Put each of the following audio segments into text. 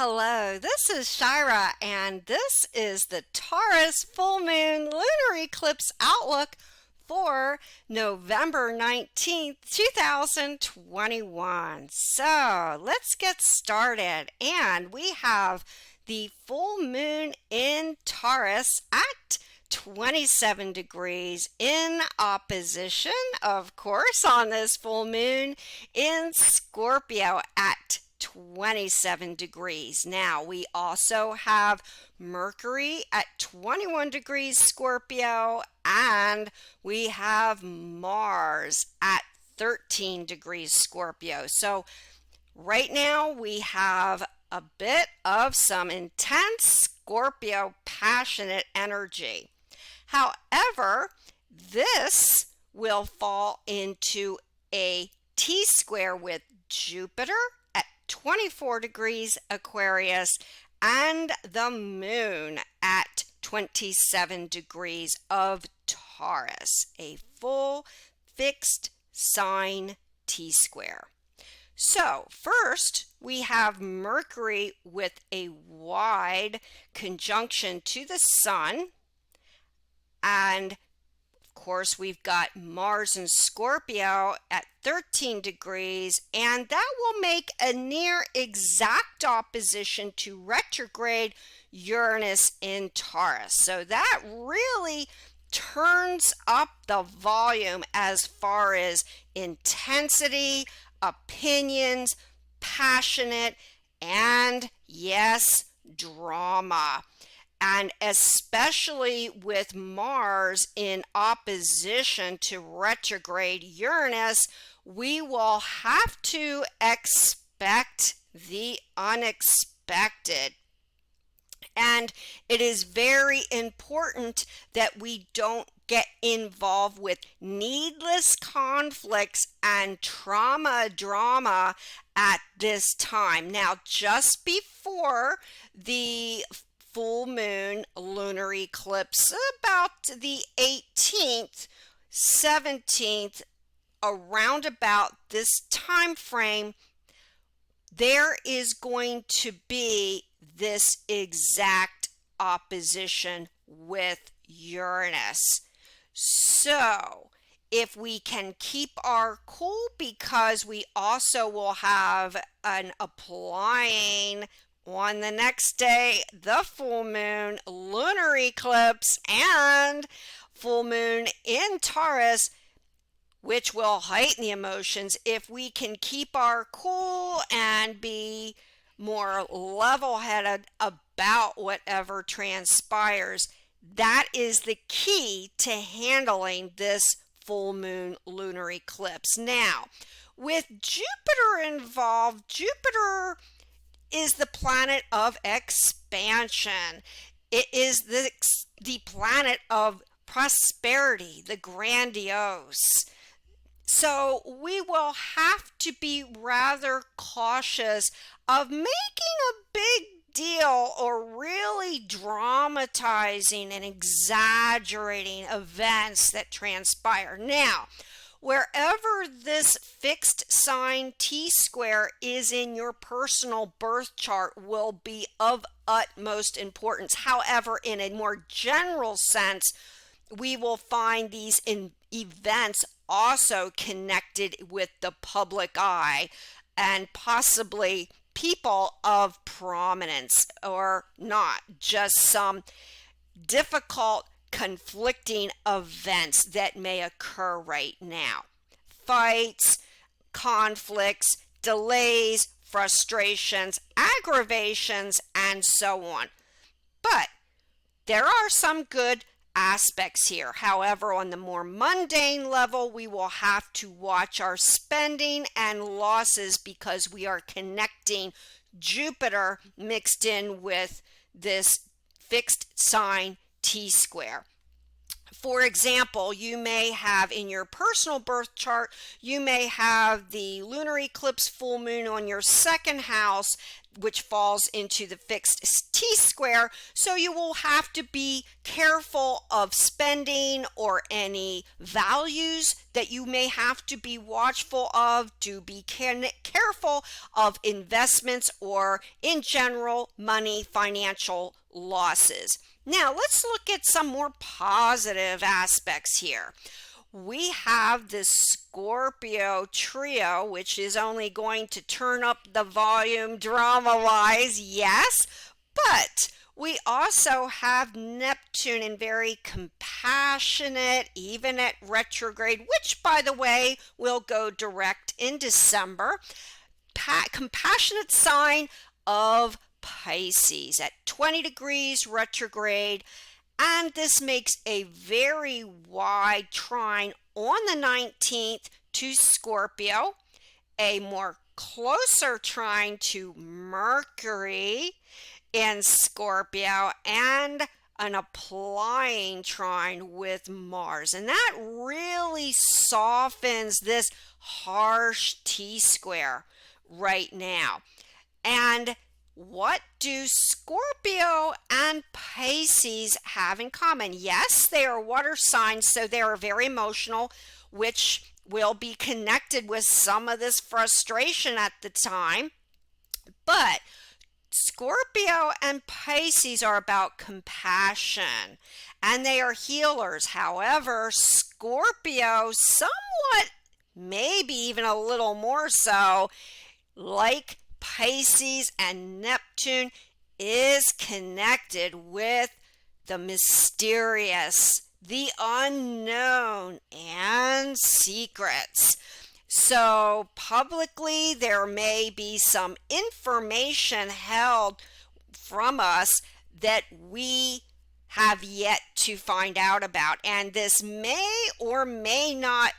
Hello, this is Shira, and this is the Taurus full moon lunar eclipse outlook for November 19th, 2021. So let's get started. And we have the full moon in Taurus at 27 degrees in opposition, of course, on this full moon in Scorpio at 27 degrees. Now we also have Mercury at 21 degrees Scorpio, and we have Mars at 13 degrees Scorpio. So right now we have a bit of some intense Scorpio passionate energy. However, this will fall into a T-square with Jupiter at 24 degrees Aquarius and the moon at 27 degrees of Taurus, a full fixed sign T-square. So first we have Mercury with a wide conjunction to the Sun, and of course we've got Mars in Scorpio at 13 degrees, and that will make a near exact opposition to retrograde Uranus in Taurus. So that really turns up the volume as far as intensity, opinions, passionate, and yes, drama. And especially with Mars in opposition to retrograde Uranus, we will have to expect the unexpected. And it is very important that we don't get involved with needless conflicts and drama at this time. Now, just before the full moon lunar eclipse, about the 18th, 17th, around about this time frame, there is going to be this exact opposition with Uranus. So if we can keep our cool, because we also will have an applying on the next day, the full moon lunar eclipse and full moon in Taurus, which will heighten the emotions. If we can keep our cool and be more level-headed about whatever transpires, that is the key to handling this full moon lunar eclipse. Now, with Jupiter involved, Jupiter is the planet of expansion. It is the planet of prosperity, the grandiose. So we will have to be rather cautious of making a big deal or really dramatizing and exaggerating events that transpire. Now, wherever this fixed sign T-square is in your personal birth chart will be of utmost importance. However, in a more general sense, we will find these events also connected with the public eye and possibly people of prominence, or not, just some difficult conflicting events that may occur right now. Fights, conflicts, delays, frustrations, aggravations, and so on. But there are some good aspects here. However, on the more mundane level, we will have to watch our spending and losses because we are connecting Jupiter mixed in with this fixed sign T-square. For example, you may have in your personal birth chart, you may have the lunar eclipse full moon on your second house, which falls into the fixed T-square. So you will have to be careful of spending or any values that you may have to be watchful of. To be careful of investments or in general money financial losses. Now let's look at some more positive aspects here. We have this Scorpio trio, which is only going to turn up the volume drama-wise, yes, but we also have Neptune in very compassionate, even at retrograde, which, by the way, will go direct in December. Compassionate sign of Pisces at 20 degrees retrograde. And this makes a very wide trine on the 19th to Scorpio, a more closer trine to Mercury in Scorpio, and an applying trine with Mars. And that really softens this harsh T-square right now. And what do Scorpio and Pisces have in common? Yes, they are water signs, so they are very emotional, which will be connected with some of this frustration at the time. But Scorpio and Pisces are about compassion, and they are healers. However, Scorpio, somewhat, maybe even a little more so, like Pisces and Neptune, is connected with the mysterious, the unknown, and secrets. So publicly, there may be some information held from us that we have yet to find out about, and this may or may not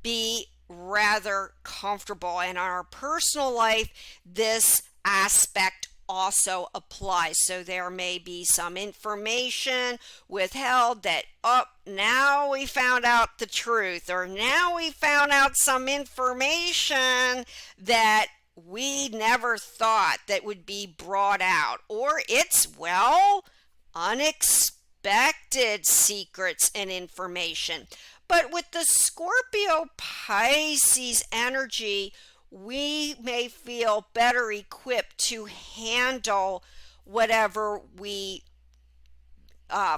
be rather comfortable. In our personal life, this aspect also applies. So there may be some information withheld that, oh, now we found out the truth, or now we found out some information that we never thought that would be brought out, or it's, well, unexpected secrets and information. But with the Scorpio Pisces energy, we may feel better equipped to handle whatever we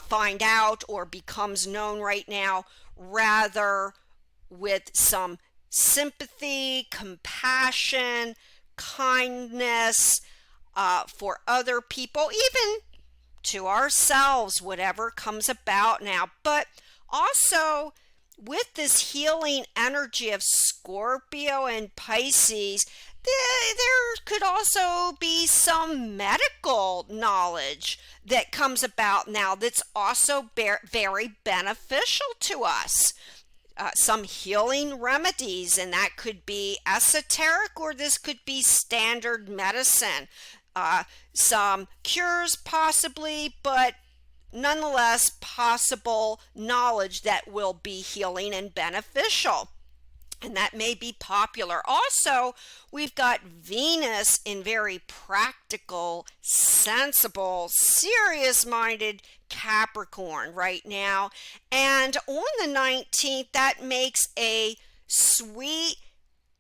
find out or becomes known right now, rather with some sympathy, compassion, kindness for other people, even to ourselves, whatever comes about now. But also, with this healing energy of Scorpio and Pisces, there could also be some medical knowledge that comes about now that's also very beneficial to us. Some healing remedies, and that could be esoteric, or this could be standard medicine. Some cures possibly, but nonetheless possible knowledge that will be healing and beneficial, and that may be popular. Also, we've got Venus in very practical, sensible, serious-minded Capricorn right now, and on the 19th that makes a sweet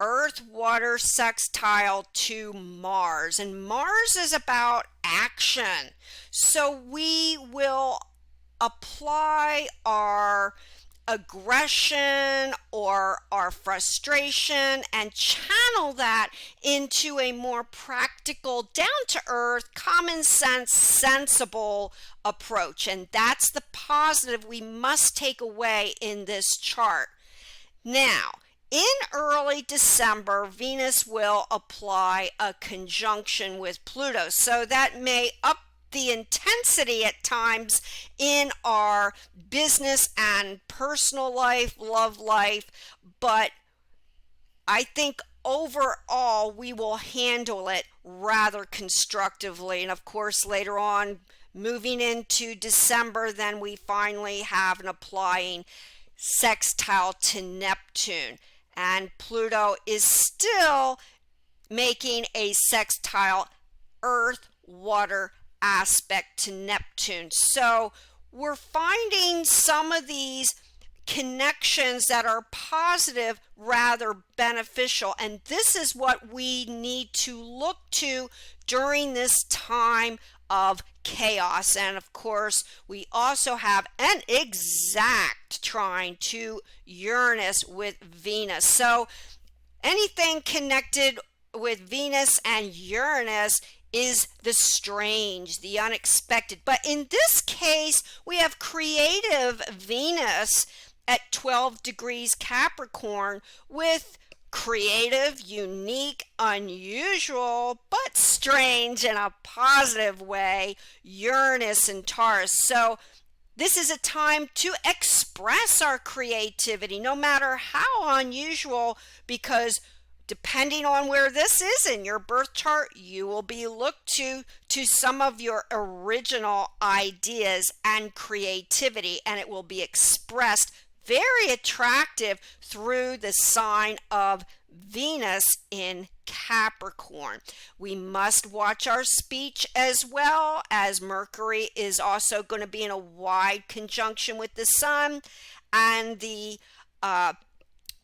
Earth-water sextile to Mars, and Mars is about action. So we will apply our aggression or our frustration and channel that into a more practical, down-to-earth, common sense, sensible approach. And that's the positive we must take away in this chart. Now, in early December, Venus will apply a conjunction with Pluto, so that may up the intensity at times in our business and personal life, love life, but I think overall we will handle it rather constructively. And of course, later on, moving into December, then we finally have an applying sextile to Neptune. And Pluto is still making a sextile earth water aspect to Neptune. So we're finding some of these connections that are positive, rather beneficial. And this is what we need to look to during this time of chaos. And of course, we also have an exact trine to Uranus with Venus. So anything connected with Venus and Uranus is the strange, the unexpected. But in this case, we have creative Venus at 12 degrees Capricorn with creative, unique, unusual, but strange in a positive way, Uranus and Taurus. So this is a time to express our creativity, no matter how unusual, because depending on where this is in your birth chart, you will be looked to some of your original ideas and creativity, and it will be expressed very attractive through the sign of Venus in Capricorn. We must watch our speech as well, as Mercury is also going to be in a wide conjunction with the Sun and the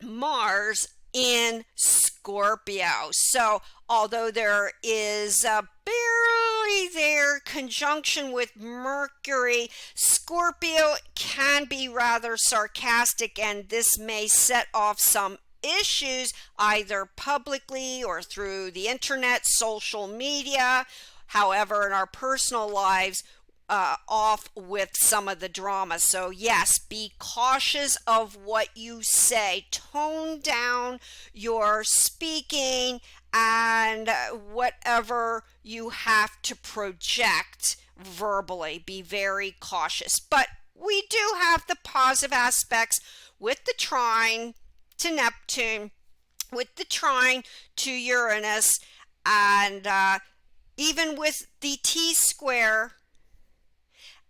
Mars in Scorpio. So although there is a barely there conjunction with Mercury, Scorpio can be rather sarcastic, and this may set off some issues either publicly or through the internet, social media. However, in our personal lives, off with some of the drama. So yes, be cautious of what you say. Tone down your speaking and whatever you have to project verbally. Be very cautious. But we do have the positive aspects with the trine to Neptune, with the trine to Uranus, and even with the T-square.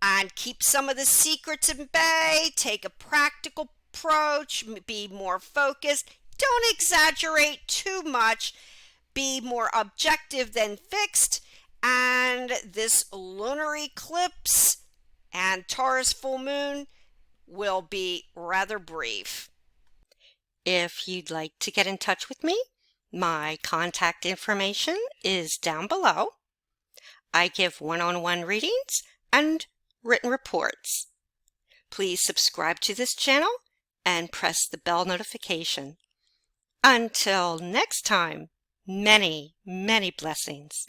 And keep some of the secrets in bay, take a practical approach, be more focused, don't exaggerate too much, be more objective than fixed, and this lunar eclipse and Taurus full moon will be rather brief. If you'd like to get in touch with me, my contact information is down below. I give one-on-one readings and written reports. Please subscribe to this channel and press the bell notification. Until next time, many, many blessings.